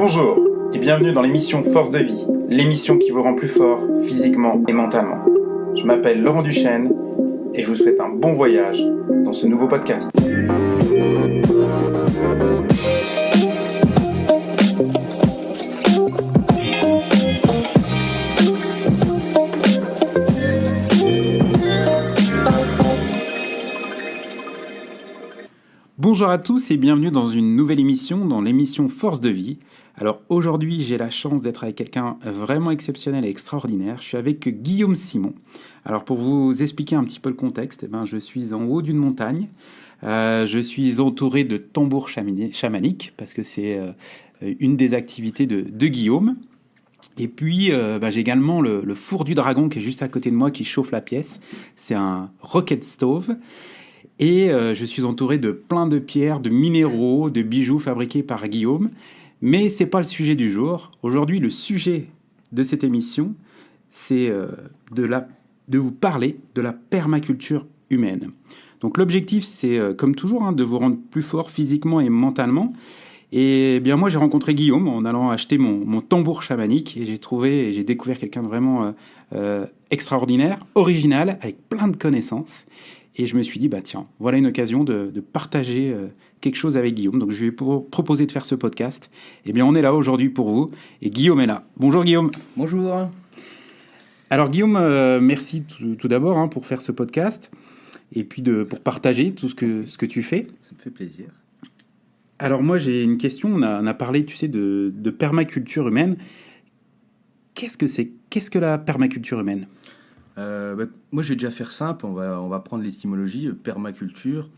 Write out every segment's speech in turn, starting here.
Bonjour et bienvenue dans l'émission Force de Vie, l'émission qui vous rend plus fort physiquement et mentalement. Je m'appelle Laurent Duchesne et je vous souhaite un bon voyage dans ce nouveau podcast. Bonjour à tous et bienvenue dans une nouvelle émission, dans l'émission Force de Vie. Alors aujourd'hui, j'ai la chance d'être avec quelqu'un vraiment exceptionnel et extraordinaire. Je suis avec Guillaume Simon. Alors pour vous expliquer un petit peu le contexte, je suis en haut d'une montagne. Je suis entouré de tambours chamaniques parce que c'est une des activités de Guillaume. Et puis j'ai également le four du dragon qui est juste à côté de moi qui chauffe la pièce. C'est un rocket stove. Et je suis entouré de plein de pierres, de minéraux, de bijoux fabriqués par Guillaume. Mais ce n'est pas le sujet du jour. Aujourd'hui, le sujet de cette émission, c'est de vous parler de la permaculture humaine. Donc l'objectif, c'est comme toujours, de vous rendre plus fort physiquement et mentalement. Et bien moi, j'ai rencontré Guillaume en allant acheter mon tambour chamanique. Et j'ai découvert quelqu'un de vraiment extraordinaire, original, avec plein de connaissances. Et je me suis dit, tiens, voilà une occasion de partager quelque chose avec Guillaume. Donc, je lui ai proposé de faire ce podcast. Eh bien, on est là aujourd'hui pour vous. Et Guillaume est là. Bonjour, Guillaume. Bonjour. Alors, Guillaume, merci tout d'abord pour faire ce podcast. Et puis, pour partager tout ce que tu fais. Ça me fait plaisir. Alors, moi, j'ai une question. On a parlé, tu sais, de permaculture humaine. Qu'est-ce que c'est ? Qu'est-ce que la permaculture humaine ? Moi, je vais déjà faire simple. On va prendre l'étymologie, permaculture.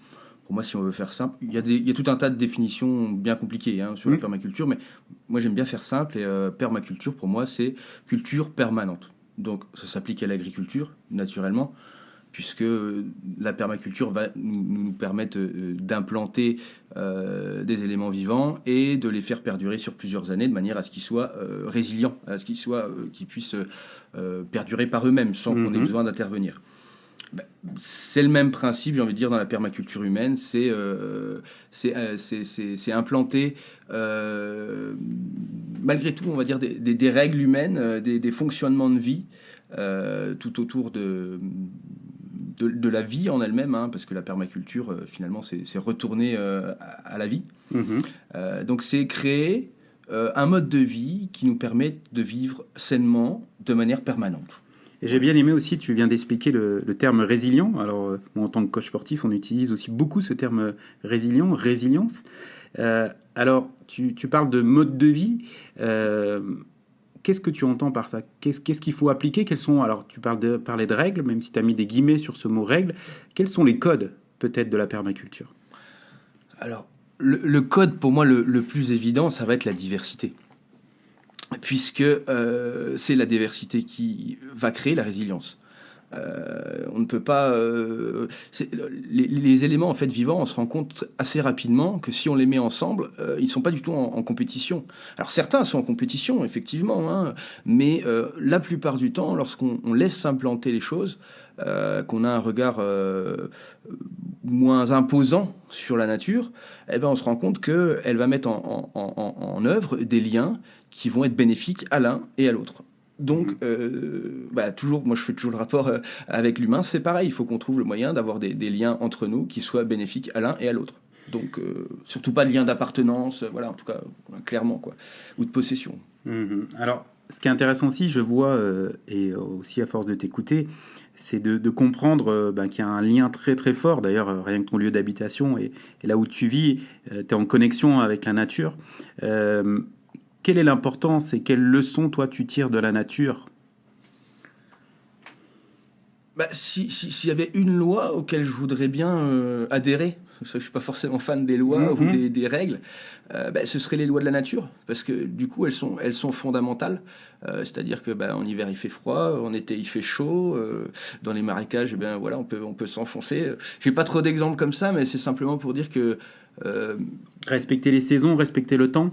Pour moi, si on veut faire simple, il y a tout un tas de définitions bien compliquées sur la permaculture, mais moi, j'aime bien faire simple. Et permaculture, pour moi, c'est culture permanente. Donc, ça s'applique à l'agriculture, naturellement, puisque la permaculture va nous permettre d'implanter des éléments vivants et de les faire perdurer sur plusieurs années de manière à ce qu'ils soient résilients, à ce qu'ils puissent perdurer par eux-mêmes sans qu'on ait besoin d'intervenir. C'est le même principe, j'ai envie de dire, dans la permaculture humaine, c'est implanter, malgré tout, on va dire, des règles humaines, des fonctionnements de vie tout autour de la vie en elle-même, parce que la permaculture, finalement, c'est retourner à la vie. Donc, c'est créer un mode de vie qui nous permet de vivre sainement, de manière permanente. Et j'ai bien aimé aussi, tu viens d'expliquer le terme résilient. Alors, moi, en tant que coach sportif, on utilise aussi beaucoup ce terme résilience. Alors, tu parles de mode de vie. Qu'est-ce que tu entends par ça ? Qu'est-ce qu'il faut appliquer ? Alors, tu parlais de règles, même si tu as mis des guillemets sur ce mot règles. Quels sont les codes, peut-être, de la permaculture ? Alors, le code, pour moi, le plus évident, ça va être la diversité. Puisque c'est la diversité qui va créer la résilience. On ne peut pas... les éléments en fait vivants, on se rend compte assez rapidement que si on les met ensemble, ils ne sont pas du tout en compétition. Alors certains sont en compétition, effectivement, mais la plupart du temps, lorsqu'on laisse s'implanter les choses, qu'on a un regard moins imposant sur la nature, on se rend compte qu'elle va mettre en œuvre des liens qui vont être bénéfiques à l'un et à l'autre. Donc, toujours, moi je fais toujours le rapport avec l'humain, c'est pareil, il faut qu'on trouve le moyen d'avoir des liens entre nous qui soient bénéfiques à l'un et à l'autre. Donc, surtout pas de lien d'appartenance, voilà, en tout cas, clairement, quoi, ou de possession. Alors, ce qui est intéressant aussi, je vois, et aussi à force de t'écouter, c'est de comprendre qu'il y a un lien très très fort, d'ailleurs, rien que ton lieu d'habitation et là où tu vis, tu es en connexion avec la nature. Quelle est l'importance et quelles leçons, toi, tu tires de la nature ? S'il y avait une loi auquel je voudrais bien adhérer, parce que je ne suis pas forcément fan des lois ou des règles, ce seraient les lois de la nature, parce que du coup, elles sont fondamentales. C'est-à-dire que en hiver, il fait froid, en été, il fait chaud, dans les marécages, on peut s'enfoncer. Je n'ai pas trop d'exemples comme ça, mais c'est simplement pour dire que... Respecter les saisons, respecter le temps ?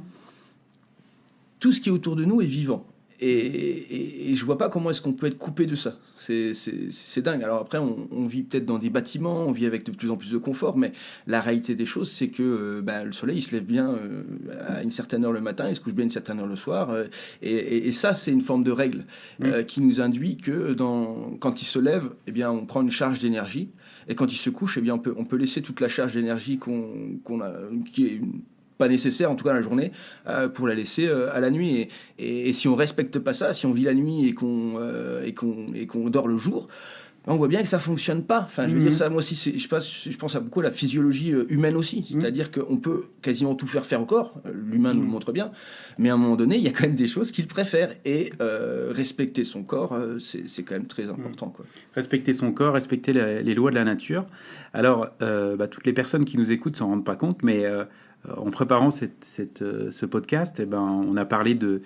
Tout ce qui est autour de nous est vivant. Et je vois pas comment est-ce qu'on peut être coupé de ça. C'est dingue. Alors après, on vit peut-être dans des bâtiments, on vit avec de plus en plus de confort, mais la réalité des choses, c'est que le soleil, il se lève bien à une certaine heure le matin, il se couche bien à une certaine heure le soir. Et ça, c'est une forme de règle qui nous induit que quand il se lève, eh bien, on prend une charge d'énergie. Et quand il se couche, eh bien, on peut laisser toute la charge d'énergie qu'on a, qui est pas nécessaire, en tout cas la journée, pour la laisser à la nuit. Et si on respecte pas ça, si on vit la nuit et qu'on dort le jour, on voit bien que ça fonctionne pas. Enfin, je veux dire ça, moi aussi, je pense à beaucoup à la physiologie humaine aussi. C'est-à-dire qu'on peut quasiment tout faire au corps. L'humain nous le montre bien. Mais à un moment donné, il y a quand même des choses qu'il préfère. Et respecter son corps, c'est quand même très important, quoi. Respecter son corps, respecter les lois de la nature. Alors, toutes les personnes qui nous écoutent s'en rendent pas compte, mais en préparant ce podcast, eh ben, on a parlé de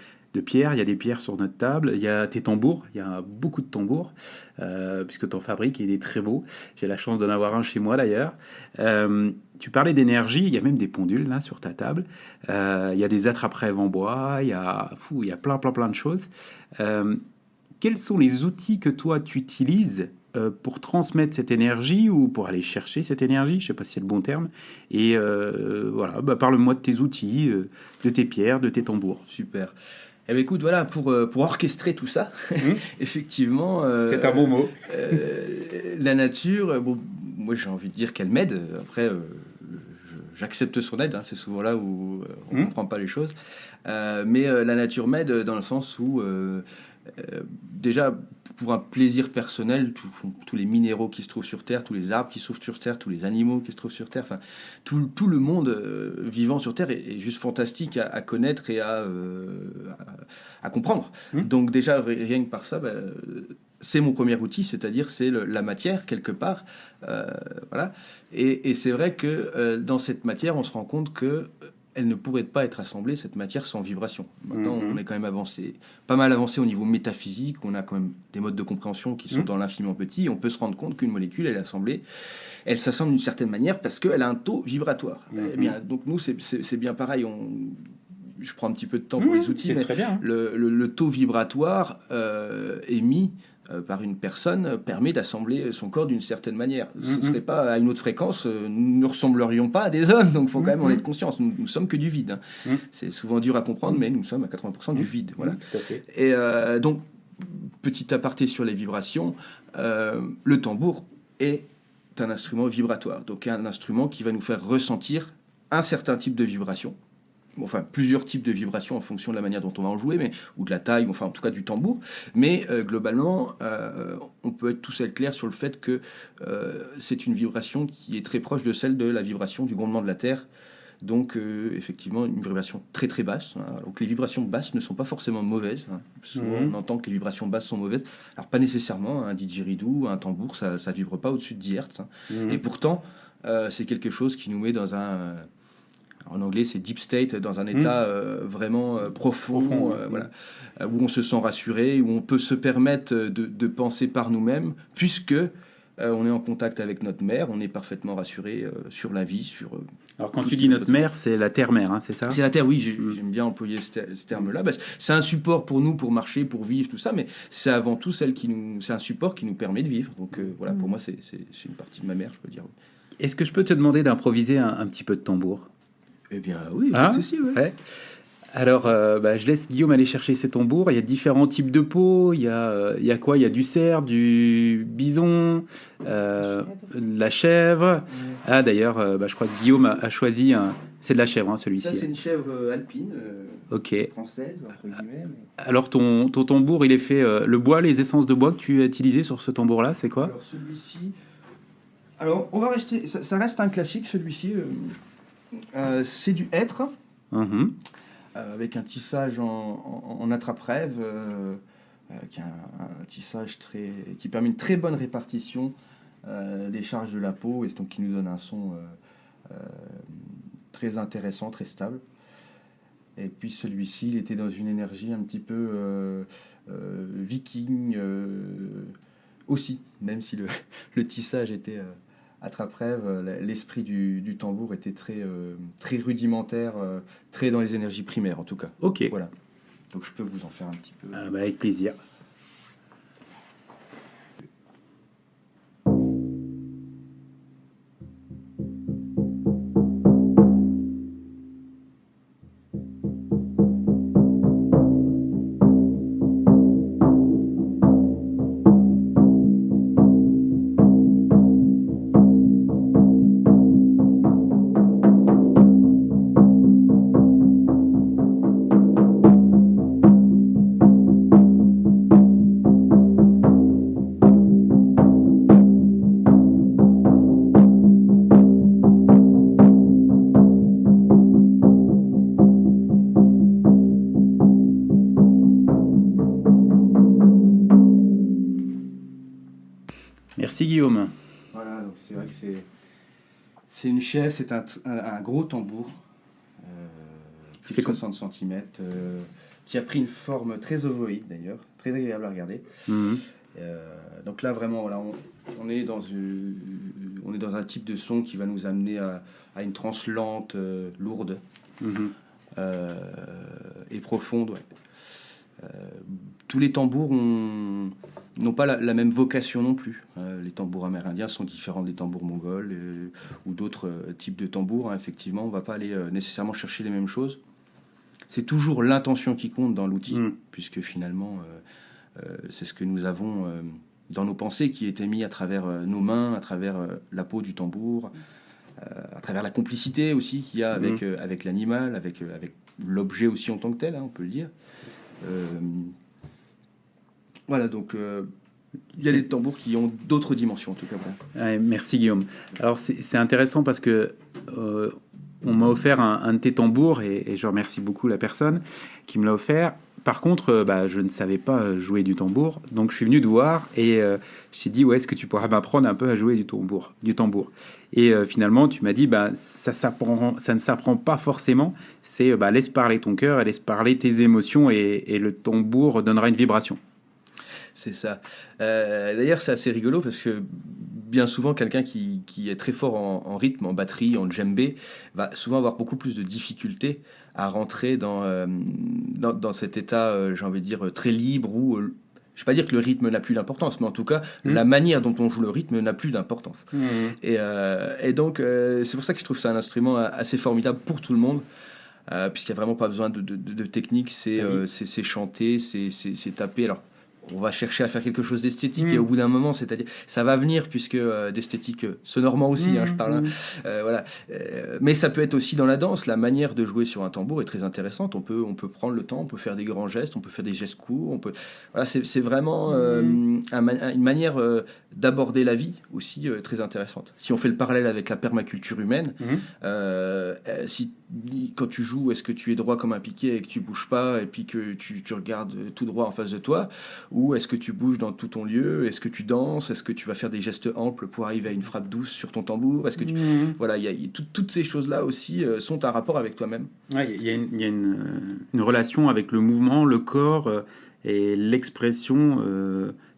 pierres. Il y a des pierres sur notre table. Il y a tes tambours. Il y a beaucoup de tambours, puisque tu en fabriques et il est très beau. J'ai la chance d'en avoir un chez moi d'ailleurs. Tu parlais d'énergie. Il y a même des pendules là sur ta table. Il y a des attrape-rêves en bois. Il y a plein de choses. Quels sont les outils que toi tu utilises pour transmettre cette énergie ou pour aller chercher cette énergie, je ne sais pas si c'est le bon terme, et voilà, parle-moi de tes outils, de tes pierres, de tes tambours. Super. Eh bien, écoute, voilà, pour orchestrer tout ça, effectivement... c'est un bon mot. La nature, bon, moi j'ai envie de dire qu'elle m'aide, après j'accepte son aide, c'est souvent là où on ne comprend pas les choses, mais la nature m'aide dans le sens où... déjà, pour un plaisir personnel, tous les minéraux qui se trouvent sur Terre, tous les arbres qui se trouvent sur Terre, tous les animaux qui se trouvent sur Terre, enfin, tout le monde vivant sur Terre est juste fantastique à connaître et à comprendre. Donc déjà, rien que par ça, c'est mon premier outil, c'est-à-dire c'est la matière, quelque part. Voilà. Et c'est vrai que dans cette matière, on se rend compte que elle ne pourrait pas être assemblée, cette matière, sans vibration. Maintenant, on est quand même pas mal avancé au niveau métaphysique. On a quand même des modes de compréhension qui sont dans l'infiniment petit. On peut se rendre compte qu'une molécule, elle est assemblée, elle s'assemble d'une certaine manière parce qu'elle a un taux vibratoire. Eh bien, donc nous, c'est bien pareil. Je prends un petit peu de temps pour les outils, mais très bien. Le taux vibratoire émis par une personne permet d'assembler son corps d'une certaine manière. Ce ne serait pas à une autre fréquence, nous ne ressemblerions pas à des hommes, donc il faut quand même en être conscience. Nous sommes que du vide. C'est souvent dur à comprendre, mais nous sommes à 80% du vide. Voilà. Tout à fait. Et donc, petit aparté sur les vibrations, le tambour est un instrument vibratoire, donc un instrument qui va nous faire ressentir un certain type de vibration. Enfin, plusieurs types de vibrations en fonction de la manière dont on va en jouer, ou de la taille, enfin en tout cas du tambour. Mais globalement, on peut être tous clairs sur le fait que c'est une vibration qui est très proche de celle de la vibration du grondement de la Terre. Donc effectivement, une vibration très très basse. Donc les vibrations basses ne sont pas forcément mauvaises. Souvent, on entend que les vibrations basses sont mauvaises. Alors pas nécessairement, un didgeridoo, un tambour, ça vibre pas au-dessus de 10 Hz. Et pourtant, c'est quelque chose qui nous met dans un... En anglais, c'est deep state, dans un état vraiment profond, voilà, où on se sent rassuré, où on peut se permettre de penser par nous-mêmes, puisque on est en contact avec notre mère, on est parfaitement rassuré sur la vie, sur... Alors quand tu dis notre mère, c'est la terre-mère, c'est ça ? C'est la terre, oui, j'aime bien employer ce terme-là. C'est un support pour nous, pour marcher, pour vivre, tout ça, mais c'est avant tout c'est un support qui nous permet de vivre. Donc voilà, pour moi, c'est une partie de ma mère, je peux dire. Est-ce que je peux te demander d'improviser un petit peu de tambour ? Eh bien, oui, pas de souci, ouais. Alors, je laisse Guillaume aller chercher ses tambours. Il y a différents types de peaux. Il y a quoi ? Il y a du cerf, du bison, la chèvre. Ah, d'ailleurs, je crois que Guillaume a choisi c'est de la chèvre, celui-ci. Ça, c'est une chèvre alpine, française, entre guillemets. Mais... Alors, ton tambour, il est fait... le bois, les essences de bois que tu as utilisées sur ce tambour-là, c'est quoi ? Alors, celui-ci... Alors, on va rester... Ça reste un classique, celui-ci... c'est du hêtre, avec un tissage en attrape-rêve, qui a un tissage qui permet une très bonne répartition des charges de la peau, et donc qui nous donne un son très intéressant, très stable. Et puis celui-ci, il était dans une énergie un petit peu viking aussi, même si le tissage était... attrape-rêve, l'esprit du tambour était très rudimentaire, très dans les énergies primaires en tout cas. Ok. Voilà. Donc je peux vous en faire un petit peu. Avec plaisir. Merci Guillaume. Voilà, donc c'est vrai que c'est une chaise, c'est un gros tambour, plus de 60 cm, qui a pris une forme très ovoïde d'ailleurs, très agréable à regarder. Donc là vraiment, voilà, on est dans un type de son qui va nous amener à une transe lente, lourde et profonde. Ouais. Tous les tambours n'ont pas la même vocation non plus. Les tambours amérindiens sont différents des tambours mongols ou d'autres types de tambours. Effectivement, on ne va pas aller nécessairement chercher les mêmes choses. C'est toujours l'intention qui compte dans l'outil, puisque finalement, c'est ce que nous avons dans nos pensées qui était mis à travers nos mains, à travers la peau du tambour, à travers la complicité aussi qu'il y a avec l'animal, avec l'objet aussi en tant que tel, on peut le dire. Voilà, donc il y a des tambours qui ont d'autres dimensions en tout cas. Ouais, merci Guillaume. Alors c'est intéressant parce que on m'a offert un de tes tambours et je remercie beaucoup la personne qui me l'a offert. Par contre, je ne savais pas jouer du tambour, donc je suis venu te voir et je t'ai dit est-ce que tu pourrais m'apprendre un peu à jouer du tambour. Et finalement tu m'as dit ça ne s'apprend pas forcément. C'est laisse parler ton cœur et laisse parler tes émotions et le tambour donnera une vibration. C'est ça. D'ailleurs, c'est assez rigolo parce que bien souvent, quelqu'un qui est très fort en rythme, en batterie, en djembé, va souvent avoir beaucoup plus de difficultés à rentrer dans cet état, j'ai envie de dire, très libre où... je ne vais pas dire que le rythme n'a plus d'importance, mais en tout cas, la manière dont on joue le rythme n'a plus d'importance. Et donc, c'est pour ça que je trouve ça un instrument assez formidable pour tout le monde. Puisqu'il n'y a vraiment pas besoin de technique, c'est chanter, c'est taper. Alors, on va chercher à faire quelque chose d'esthétique et au bout d'un moment, c'est-à-dire, ça va venir puisque d'esthétique sonorement aussi, je parle. Voilà. Mais ça peut être aussi dans la danse. La manière de jouer sur un tambour est très intéressante. On peut prendre le temps, on peut faire des grands gestes, on peut faire des gestes courts. Voilà, c'est vraiment une manière d'aborder la vie aussi très intéressante. Si on fait le parallèle avec la permaculture humaine, quand tu joues, est-ce que tu es droit comme un piquet et que tu bouges pas et puis que tu regardes tout droit en face de toi, ou est-ce que tu bouges dans tout ton lieu, est-ce que tu danses, est-ce que tu vas faire des gestes amples pour arriver à une frappe douce sur ton tambour, est-ce que voilà, toutes ces choses-là aussi sont un rapport avec toi-même. Ouais, il y a une relation avec le mouvement, le corps et l'expression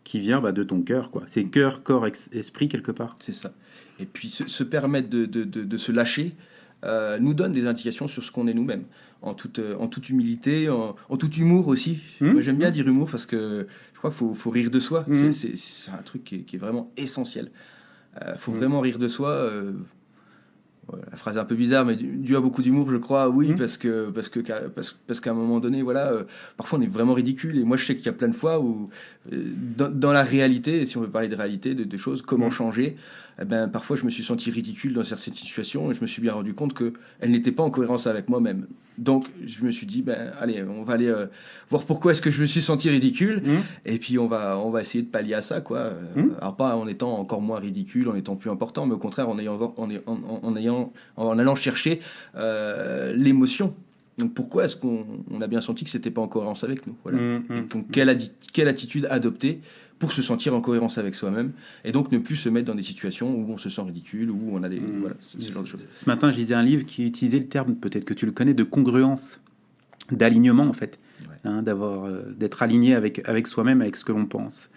qui vient de ton cœur, quoi. C'est cœur, corps, esprit quelque part. C'est ça. Et puis se permettre de se lâcher nous donne des indications sur ce qu'on est nous-mêmes, en toute humilité, en tout humour aussi. Moi, j'aime bien dire humour parce que je crois qu'il faut rire de soi. C'est un truc qui est vraiment essentiel. Faut vraiment rire de soi. La phrase est un peu bizarre, mais dû à beaucoup d'humour, je crois, oui, parce qu'à un moment donné, voilà, parfois on est vraiment ridicule. Et moi, je sais qu'il y a plein de fois où, dans la réalité, si on veut parler de réalité, de choses, comment changer, parfois je me suis senti ridicule dans certaines situations et je me suis bien rendu compte qu'elles n'étaient pas en cohérence avec moi-même. Donc, je me suis dit, allez, on va aller voir pourquoi est-ce que je me suis senti ridicule, et puis on va essayer de pallier à ça, quoi. Alors pas en étant encore moins ridicule, en étant plus important, mais au contraire en allant chercher l'émotion. Donc pourquoi est-ce qu'on a bien senti que c'était pas en cohérence avec nous, voilà. Donc quelle attitude adopter pour se sentir en cohérence avec soi-même et donc ne plus se mettre dans des situations où on se sent ridicule, où on a des voilà, c'est ce genre de choses. Ce matin, je lisais un livre qui utilisait le terme, peut-être que tu le connais, de congruence, d'alignement en fait, d'être aligné avec soi-même, avec ce que l'on pense.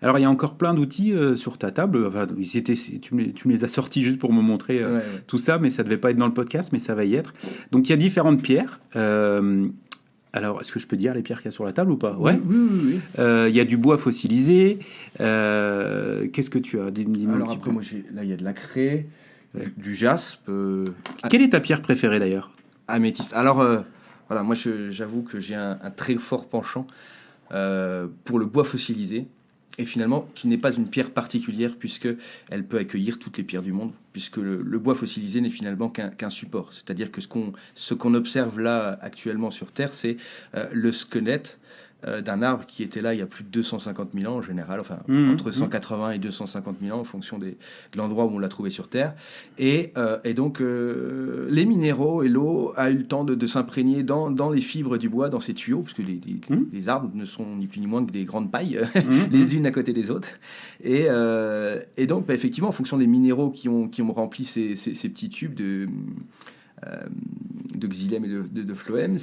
Alors, il y a encore plein d'outils sur ta table. Enfin, tu me les as sortis juste pour me montrer tout ça, mais ça ne devait pas être dans le podcast, mais ça va y être. Donc, il y a différentes pierres. Alors, est-ce que je peux dire les pierres qu'il y a sur la table ou pas? Oui. Il y a du bois fossilisé. Qu'est-ce que tu as? Dis-moi Alors un petit après, peu. moi, là, il y a de la craie, du jaspe, Quelle est ta pierre préférée d'ailleurs? améthyste. Alors, voilà, moi, j'avoue que j'ai un très fort penchant pour le bois fossilisé. Et finalement, qui n'est pas une pierre particulière, puisqu'elle peut accueillir toutes les pierres du monde, puisque le bois fossilisé n'est finalement qu'un support. C'est-à-dire que ce qu'on observe là actuellement sur Terre, c'est le squelette d'un arbre qui était là il y a plus de 250 000 ans en général, enfin entre 180 et 250 000 ans en fonction de l'endroit où on l'a trouvé sur Terre. Et donc les minéraux et l'eau a eu le temps de s'imprégner dans les fibres du bois, dans ces tuyaux, parce que les arbres ne sont ni plus ni moins que des grandes pailles, les unes à côté des autres. Et donc effectivement, en fonction des minéraux qui ont rempli ces petits tubes de xylème et de phloème,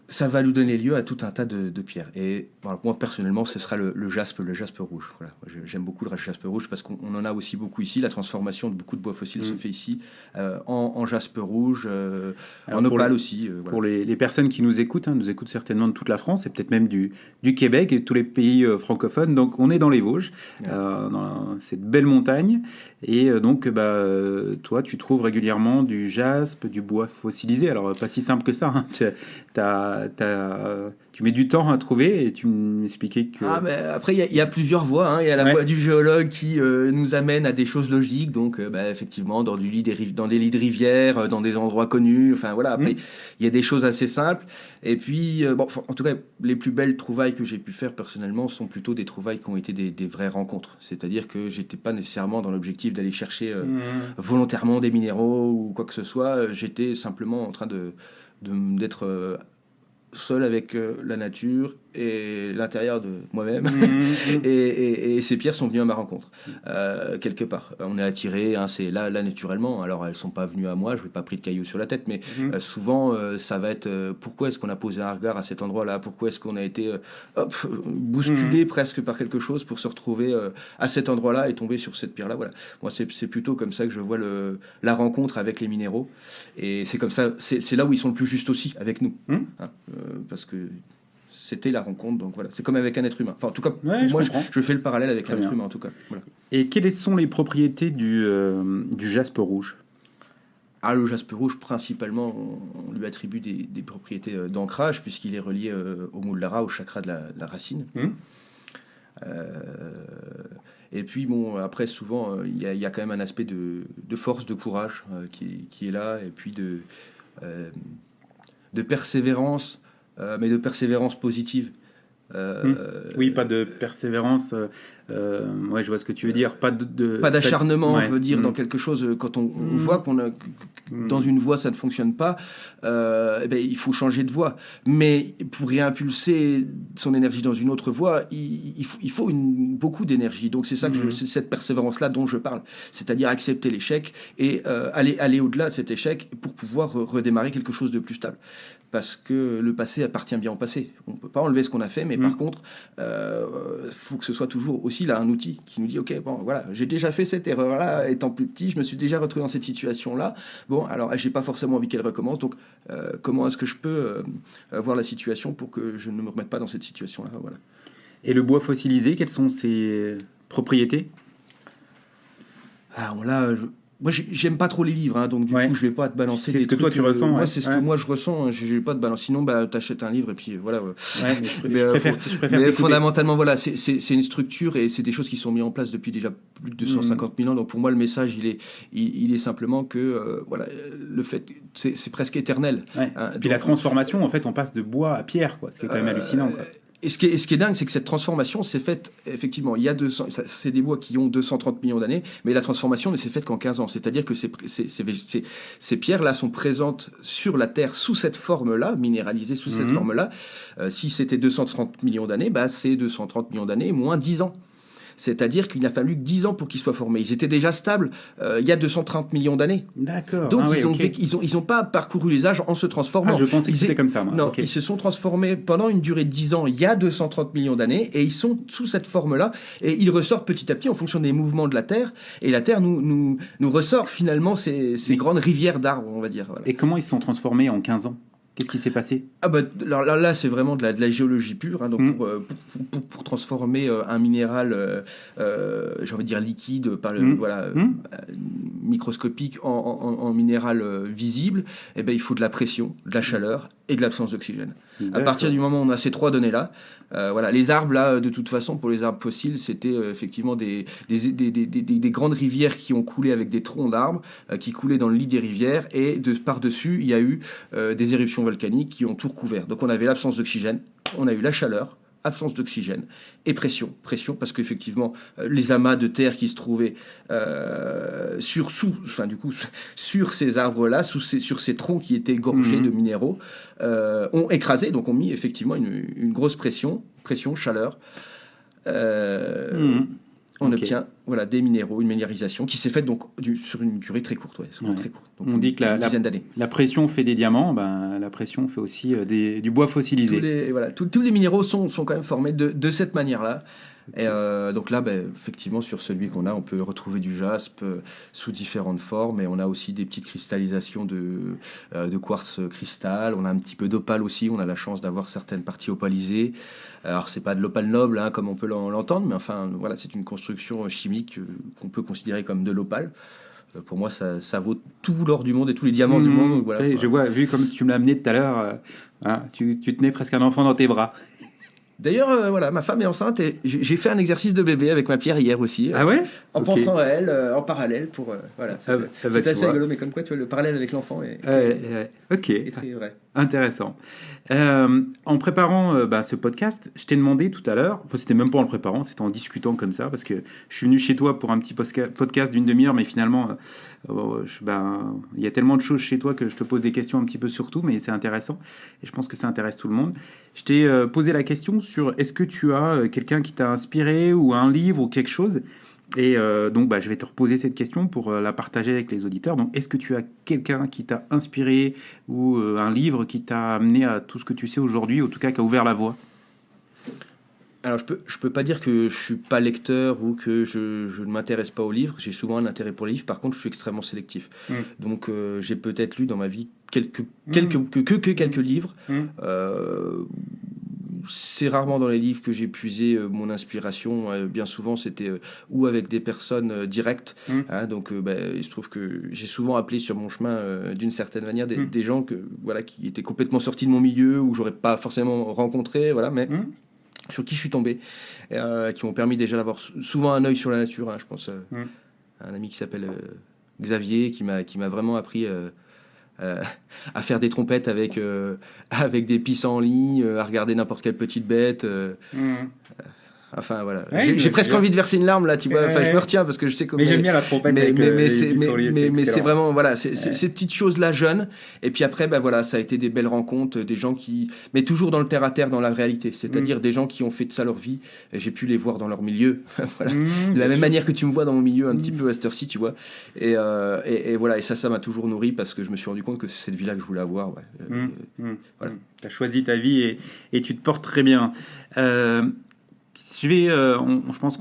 ça va nous donner lieu à tout un tas de pierres. Et voilà, moi, personnellement, ce sera le jaspe rouge. Voilà. Moi, j'aime beaucoup le jaspe rouge parce qu'on en a aussi beaucoup ici. La transformation de beaucoup de bois fossiles se fait ici, en jaspe rouge, en opale aussi. Voilà. Pour les personnes qui nous écoutent certainement de toute la France et peut-être même du Québec et de tous les pays francophones. Donc, on est dans les Vosges, dans cette belle montagne. Et donc, toi, tu trouves régulièrement du jaspe, du bois fossilisé. Alors, pas si simple que ça. Hein. Tu mets du temps à trouver et tu m'expliquais que... mais après, il y a plusieurs voies. Hein. Il y a la voie du géologue qui nous amène à des choses logiques. Donc, effectivement, dans des lits de rivières, dans des endroits connus. Enfin, voilà. Après, il y a des choses assez simples. Et puis, en tout cas, les plus belles trouvailles que j'ai pu faire personnellement sont plutôt des trouvailles qui ont été des vraies rencontres. C'est-à-dire que j'étais pas nécessairement dans l'objectif d'aller chercher volontairement des minéraux ou quoi que ce soit. J'étais simplement en train d'être seul avec la nature et l'intérieur de moi-même. Et ces pierres sont venues à ma rencontre, quelque part. On est attiré, c'est là naturellement. Alors, elles ne sont pas venues à moi, je ne vais pas pris de cailloux sur la tête, mais souvent, ça va être pourquoi est-ce qu'on a posé un regard à cet endroit-là? Pourquoi est-ce qu'on a été bousculé presque par quelque chose pour se retrouver à cet endroit-là et tomber sur cette pierre-là? Voilà. Moi, c'est plutôt comme ça que je vois la rencontre avec les minéraux. Et c'est comme ça, c'est là où ils sont le plus justes aussi avec nous. Parce que c'était la rencontre, donc voilà. C'est comme avec un être humain. Enfin, en tout cas, moi, je fais le parallèle avec un être humain, en tout cas. Voilà. Et quelles sont les propriétés du jaspe rouge? Le jaspe rouge, principalement, on lui attribue des propriétés d'ancrage, puisqu'il est relié au Muladhara, au chakra de la racine. Et puis, après, souvent, il y a quand même un aspect de force, de courage qui est là, et puis de persévérance, mais de persévérance positive. Oui, pas de persévérance. Ouais, je vois ce que tu veux dire. Pas d'acharnement, je veux dire, dans quelque chose. Quand on voit dans une voie ça ne fonctionne pas, il faut changer de voie. Mais pour réimpulser son énergie dans une autre voie, il faut beaucoup d'énergie. Donc c'est ça que c'est cette persévérance-là dont je parle. C'est-à-dire accepter l'échec et aller au-delà de cet échec pour pouvoir redémarrer quelque chose de plus stable. Parce que le passé appartient bien au passé. On ne peut pas enlever ce qu'on a fait, mais par contre, faut que ce soit toujours aussi là un outil qui nous dit ok, bon voilà, j'ai déjà fait cette erreur-là étant plus petit, je me suis déjà retrouvé dans cette situation-là. Bon, alors j'ai pas forcément envie qu'elle recommence, donc comment est-ce que je peux voir la situation pour que je ne me remette pas dans cette situation-là, voilà. Et le bois fossilisé, quelles sont ses propriétés? Alors là, moi, j'aime pas trop les livres, hein, donc du coup, je vais pas te balancer. C'est ce que toi tu ressens. Moi, c'est ce que moi je ressens. Je vais pas te balancer. Sinon, t'achètes un livre et puis voilà. Je préfère fondamentalement, voilà, c'est une structure et c'est des choses qui sont mises en place depuis déjà plus de 250 000 ans. Donc pour moi, le message, il est simplement que voilà, le fait, c'est presque éternel. Ouais. Hein, et puis la transformation, en fait, on passe de bois à pierre, quoi, ce qui est quand même hallucinant, quoi. Et ce qui est dingue, c'est que cette transformation s'est faite, effectivement, c'est des bois qui ont 230 millions d'années, mais la transformation ne s'est faite qu'en 15 ans. C'est-à-dire que ces pierres-là sont présentes sur la Terre sous cette forme-là, minéralisées sous cette forme-là. Si c'était 230 millions d'années, c'est 230 millions d'années moins 10 ans. C'est-à-dire qu'il a fallu 10 ans pour qu'ils soient formés. Ils étaient déjà stables il y a 230 millions d'années. D'accord. Donc ils ont pas parcouru les âges en se transformant. Je pensais que c'était comme ça, moi. Non, ils se sont transformés pendant une durée de 10 ans, il y a 230 millions d'années, et ils sont sous cette forme-là, et ils ressortent petit à petit en fonction des mouvements de la Terre, et la Terre nous ressort finalement ces grandes rivières d'arbres, on va dire. Voilà. Et comment ils se sont transformés en 15 ans ? Qu'est-ce qui s'est passé? Alors là, c'est vraiment de la géologie pure. Hein, donc pour transformer un minéral, j'ai envie de dire liquide, microscopique, en minéral visible, il faut de la pression, de la chaleur et de l'absence d'oxygène. À partir du moment où on a ces 3 données-là, les arbres, là, de toute façon, pour les arbres fossiles, c'était effectivement des grandes rivières qui ont coulé avec des troncs d'arbres, qui coulaient dans le lit des rivières, et par-dessus, il y a eu des éruptions volcaniques qui ont tout recouvert. Donc on avait l'absence d'oxygène, on a eu la chaleur, absence d'oxygène et pression parce qu'effectivement les amas de terre qui se trouvaient sur ces arbres-là, sur ces troncs qui étaient gorgés de minéraux, ont écrasé, donc ont mis effectivement une grosse pression, chaleur. On obtient des minéraux, une minéralisation qui s'est faite donc sur une durée très courte. Très courte, donc on dit que une dizaine d'années. La pression fait des diamants, la pression fait aussi du bois fossilisé. Tous les minéraux sont quand même formés de cette manière-là. Okay. Et donc là, effectivement, sur celui qu'on a, on peut retrouver du jaspe sous différentes formes, et on a aussi des petites cristallisations de quartz cristal. On a un petit peu d'opale aussi. On a la chance d'avoir certaines parties opalisées. Alors c'est pas de l'opale noble, hein, comme on peut l'entendre, mais enfin c'est une construction chimique qu'on peut considérer comme de l'opale. Pour moi, ça vaut tout l'or du monde et tous les diamants du monde. Donc, je vois, vu comme tu me l'as amené tout à l'heure, tu tenais presque un enfant dans tes bras. D'ailleurs, ma femme est enceinte et j'ai fait un exercice de bébé avec ma pierre hier aussi. Ah ouais? En pensant à elle, en parallèle pour c'est assez rigolo, mais comme quoi tu vois le parallèle avec l'enfant est très vrai. Intéressant. En préparant ce podcast, je t'ai demandé tout à l'heure, c'était même pas en le préparant, c'était en discutant comme ça, parce que je suis venu chez toi pour un petit podcast d'une demi-heure, mais finalement il y a tellement de choses chez toi que je te pose des questions un petit peu sur tout, mais c'est intéressant et je pense que ça intéresse tout le monde. Je t'ai posé la question sur est-ce que tu as quelqu'un qui t'a inspiré ou un livre ou quelque chose, et donc je vais te reposer cette question pour la partager avec les auditeurs. Donc est-ce que tu as quelqu'un qui t'a inspiré ou un livre qui t'a amené à tout ce que tu sais aujourd'hui, en tout cas qui a ouvert la voie? Alors je peux pas dire que je suis pas lecteur ou que je ne m'intéresse pas aux livres. J'ai souvent un intérêt pour les livres. Par contre, je suis extrêmement sélectif. Donc j'ai peut-être lu dans ma vie quelques livres. C'est rarement dans les livres que j'ai puisé mon inspiration. Bien souvent, c'était ou avec des personnes directes. Donc, il se trouve que j'ai souvent appelé sur mon chemin, d'une certaine manière, des gens qui étaient complètement sortis de mon milieu ou j'aurais pas forcément rencontré, mais sur qui je suis tombé, qui m'ont permis déjà d'avoir souvent un œil sur la nature. Je pense à un ami qui s'appelle Xavier, qui m'a vraiment appris à faire des trompettes avec des pissenlits, à regarder n'importe quelle petite bête. Enfin voilà, j'ai presque envie de verser une larme là, tu vois. Enfin, je me retiens parce que je sais comment. Mais j'aime bien la trompette. Mais c'est vraiment ces petites choses là jeunes. Et puis après, ça a été des belles rencontres, des gens mais toujours dans le terre à terre, dans la réalité. C'est-à-dire des gens qui ont fait de ça leur vie. Et j'ai pu les voir dans leur milieu. De la même manière que tu me vois dans mon milieu un petit peu à cette heure-ci, tu vois. Et ça m'a toujours nourri parce que je me suis rendu compte que c'est cette vie-là que je voulais avoir. T'as choisi ta vie et tu te portes très bien. Je pense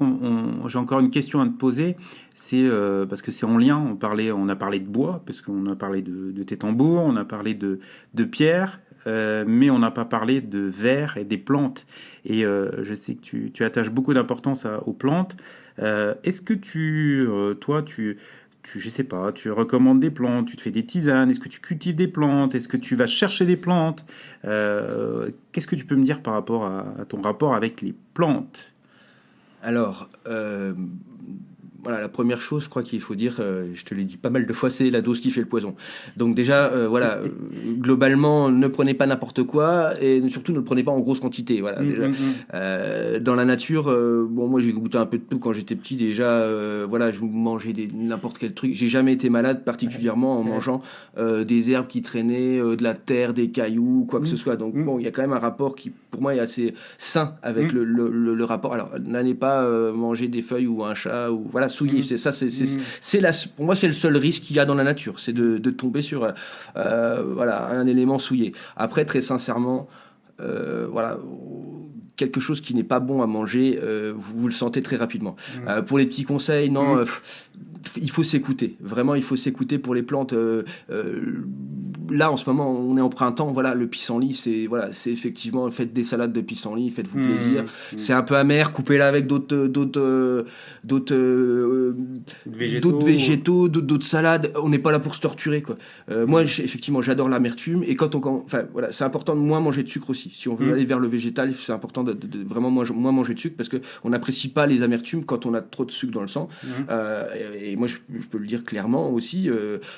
j'ai encore une question à te poser. C'est parce que c'est en lien. On a parlé de bois, parce qu'on a parlé de tes tambours, on a parlé de pierre, mais on n'a pas parlé de verre et des plantes. Et je sais que tu attaches beaucoup d'importance aux plantes. Est-ce que je sais pas, tu recommandes des plantes, tu te fais des tisanes, est-ce que tu cultives des plantes, est-ce que tu vas chercher des plantes, qu'est-ce que tu peux me dire par rapport à ton rapport avec les plantes? Alors, la première chose, je crois qu'il faut dire, je te l'ai dit pas mal de fois, c'est la dose qui fait le poison. Donc déjà, globalement, ne prenez pas n'importe quoi et surtout ne le prenez pas en grosse quantité. Dans la nature, moi j'ai goûté un peu de tout quand j'étais petit déjà. Je mangeais n'importe quel truc. J'ai jamais été malade particulièrement en mangeant des herbes qui traînaient, de la terre, des cailloux, quoi que ce soit. Donc il y a quand même un rapport qui, pour moi, est assez sain avec le rapport. Alors n'allez pas manger des feuilles ou un chat ou souiller. Pour moi, c'est le seul risque qu'il y a dans la nature, c'est de tomber sur un élément souillé. Après, très sincèrement, quelque chose qui n'est pas bon à manger, vous le sentez très rapidement. Pour les petits conseils, non, il faut s'écouter. Vraiment, il faut s'écouter pour les plantes. là en ce moment on est en printemps, voilà, le pissenlit c'est effectivement, faites des salades de pissenlit, faites-vous plaisir. C'est un peu amer, coupez-la avec d'autres végétaux, d'autres salades. On n'est pas là pour se torturer, quoi. Moi effectivement j'adore l'amertume, et voilà, c'est important de moins manger de sucre aussi. Si on veut aller vers le végétal, c'est important de vraiment moins manger de sucre, parce que on n'apprécie pas les amertumes quand on a trop de sucre dans le sang. Et moi je peux le dire clairement aussi,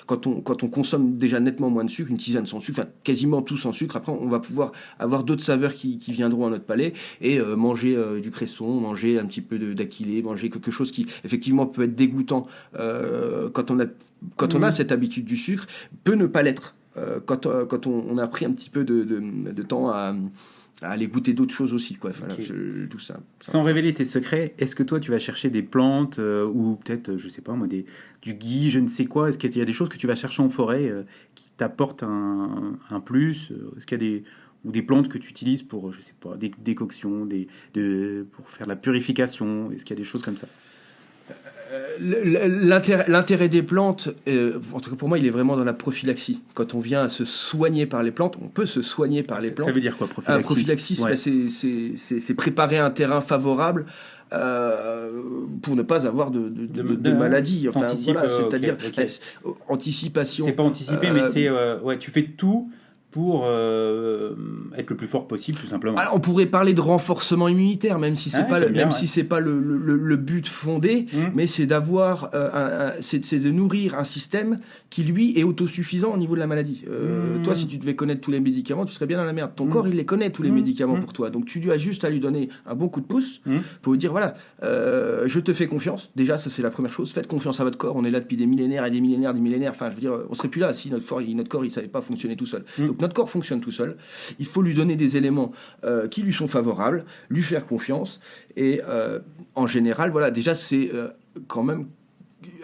quand on consomme déjà nettement moins de sucre, une tisane sans sucre, enfin quasiment tout sans sucre, après on va pouvoir avoir d'autres saveurs qui viendront à notre palais, et manger du cresson, manger un petit peu d'aquilé, manger quelque chose qui effectivement peut être dégoûtant quand on a cette habitude du sucre, peut ne pas l'être quand on a pris un petit peu de temps à aller goûter d'autres choses aussi, quoi. Voilà, tout ça. Sans révéler tes secrets, est-ce que toi tu vas chercher des plantes ou peut-être, je sais pas moi, du gui, je ne sais quoi? Est-ce qu'il y a des choses que tu vas chercher en forêt qui t'apportent un plus? Est-ce qu'il y a des plantes que tu utilises pour, je sais pas, des décoctions, pour faire la purification? Est-ce qu'il y a des choses comme ça? L'intérêt des plantes, en tout cas pour moi, il est vraiment dans la prophylaxie. Quand on vient à se soigner par les plantes, on peut se soigner par les plantes. Ça veut dire quoi, prophylaxie? Prophylaxie, ouais. c'est préparer un terrain favorable pour ne pas avoir de maladie. Enfin, voilà, c'est-à-dire anticipation. C'est pas anticiper, mais c'est tu fais tout pour être le plus fort possible, tout simplement. Alors, on pourrait parler de renforcement immunitaire, même si c'est c'est pas le but fondé, mais c'est d'avoir c'est de nourrir un système qui lui est autosuffisant au niveau de la maladie. Toi, si tu devais connaître tous les médicaments, tu serais bien dans la merde. Ton corps, il les connaît tous les médicaments pour toi, donc tu lui as juste à lui donner un bon coup de pouce pour lui dire voilà, je te fais confiance. Déjà, ça c'est la première chose. Faites confiance à votre corps. On est là depuis des millénaires et des millénaires. Enfin, je veux dire, on serait plus là si notre corps il savait pas fonctionner tout seul. Donc notre corps fonctionne tout seul. Il faut lui donner des éléments qui lui sont favorables, lui faire confiance. Et en général, voilà, déjà c'est quand même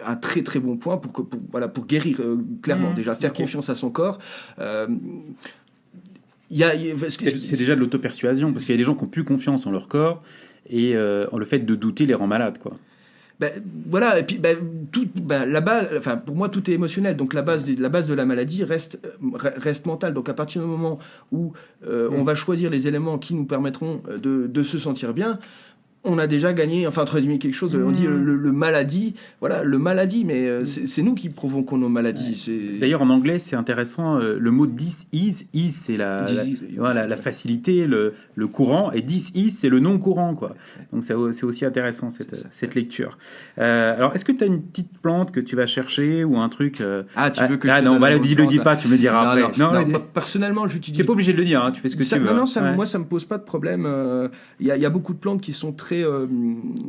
un très très bon point pour guérir clairement. Déjà faire confiance à son corps. C'est déjà de l'auto-persuasion, parce qu'il y a des gens qui ont plus confiance en leur corps, et le fait de douter les rend malades, quoi. Voilà, et puis la base, enfin pour moi tout est émotionnel, donc la base de la maladie reste mentale. Donc à partir du moment où on va choisir les éléments qui nous permettront de se sentir bien, on a déjà gagné, enfin entre guillemets quelque chose. On dit le maladie, mais c'est nous qui provoquons nos maladies. Ouais. D'ailleurs en anglais c'est intéressant, le mot this is c'est la facilité, le courant, et this is c'est le non courant, quoi. Donc c'est aussi intéressant cette lecture. Alors est-ce que tu as une petite plante que tu vas chercher ou un truc tu veux que je te non, donne le dis pas, tu me le diras après. Non, personnellement j'utilise. Tu n'es pas obligé de le dire, hein, tu fais ce que tu veux. Non, moi ça me pose pas de problème. Il y a beaucoup de plantes qui sont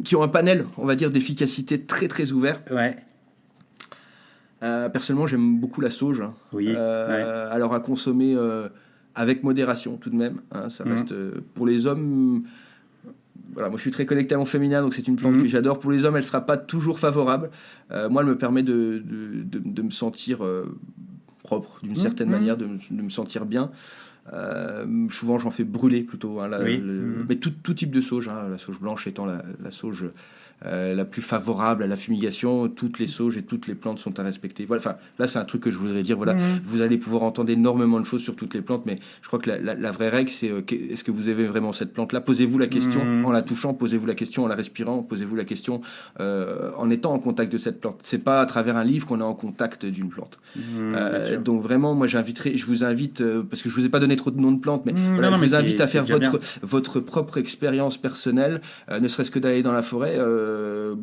qui ont un panel, on va dire, d'efficacité très très ouvert. Ouais. Personnellement, j'aime beaucoup la sauge. Oui. Alors à consommer avec modération tout de même. Ça reste pour les hommes. Voilà, moi je suis très connecté à mon féminin, donc c'est une plante que j'adore. Pour les hommes, elle sera pas toujours favorable. Moi, elle me permet de me sentir propre d'une certaine manière, de me sentir bien. Souvent j'en fais brûler plutôt, mais tout type de sauge, la sauge blanche étant la sauge la plus favorable à la fumigation. Toutes les sauges et toutes les plantes sont à respecter. Voilà, enfin là c'est un truc que je voudrais dire. Voilà, vous allez pouvoir entendre énormément de choses sur toutes les plantes, mais je crois que la vraie règle c'est est-ce que vous aimez vraiment cette plante là? Posez-vous la question en la touchant, posez-vous la question en la respirant, posez-vous la question en étant en contact de cette plante. C'est pas à travers un livre qu'on est en contact d'une plante. Donc vraiment, moi je vous invite, parce que je vous ai pas donné trop de noms de plantes, mais je vous invite à faire votre propre expérience personnelle, ne serait-ce que d'aller dans la forêt.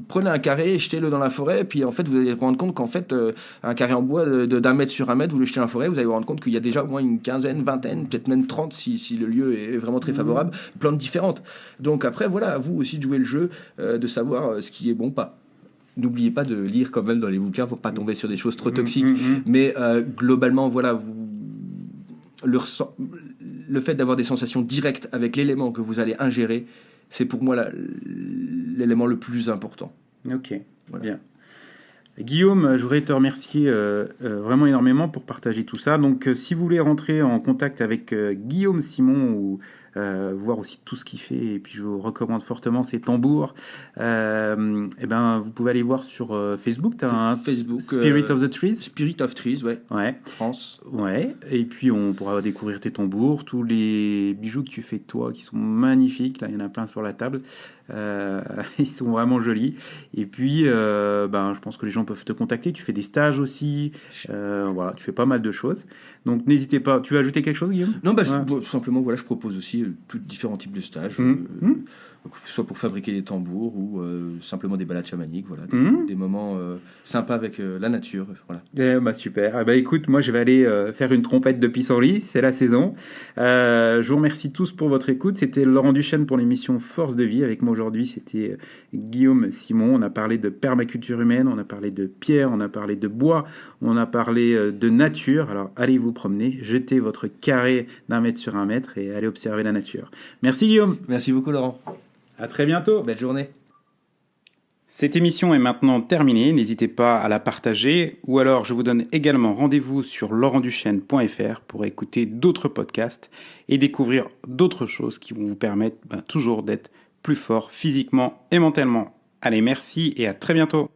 Prenez un carré, jetez-le dans la forêt, et puis en fait vous allez vous rendre compte qu'en fait un carré en bois d'1 mètre sur 1 mètre, vous le jetez dans la forêt, vous allez vous rendre compte qu'il y a déjà au moins une quinzaine, vingtaine, peut-être même 30 si le lieu est vraiment très favorable, plantes différentes. Donc après voilà, à vous aussi de jouer le jeu, de savoir ce qui est bon, pas. N'oubliez pas de lire quand même dans les bouquins pour pas tomber sur des choses trop toxiques, mais globalement voilà, le fait d'avoir des sensations directes avec l'élément que vous allez ingérer, c'est pour moi l'élément le plus important. Ok, voilà. Bien. Guillaume, je voudrais te remercier vraiment énormément pour partager tout ça. Donc, si vous voulez rentrer en contact avec Guillaume Simon ou voir aussi tout ce qu'il fait. Et puis je vous recommande fortement ses tambours. Vous pouvez aller voir sur Facebook. Tu as un Facebook, Spirit of the Trees. Spirit of Trees, Ouais. France. Ouais. Et puis on pourra découvrir tes tambours, tous les bijoux que tu fais toi, qui sont magnifiques. Là, il y en a plein sur la table. Ils sont vraiment jolis. Et puis, je pense que les gens peuvent te contacter. Tu fais des stages aussi. Voilà, tu fais pas mal de choses. Donc n'hésitez pas. Tu veux ajouter quelque chose, Guillaume? Non, tout simplement, voilà, je propose aussi différents types de stages, soit pour fabriquer des tambours ou simplement des balades chamaniques, voilà, des moments sympas avec la nature, voilà. Super. Écoute, moi je vais aller faire une trompette de pissenlit, c'est la saison. Je vous remercie tous pour votre écoute. C'était Laurent Duchesne pour l'émission Force de vie. Avec moi aujourd'hui, c'était Guillaume Simon. On a parlé de permaculture humaine, on a parlé de pierre, on a parlé de bois, on a parlé de nature. Alors allez vous promener, jetez votre carré d'1 mètre sur 1 mètre et allez observer la nature. Merci Guillaume. Merci beaucoup Laurent. À très bientôt. Belle journée. Cette émission est maintenant terminée, n'hésitez pas à la partager ou alors je vous donne également rendez-vous sur laurentduchesne.fr pour écouter d'autres podcasts et découvrir d'autres choses qui vont vous permettre toujours d'être plus fort physiquement et mentalement. Allez, merci et à très bientôt.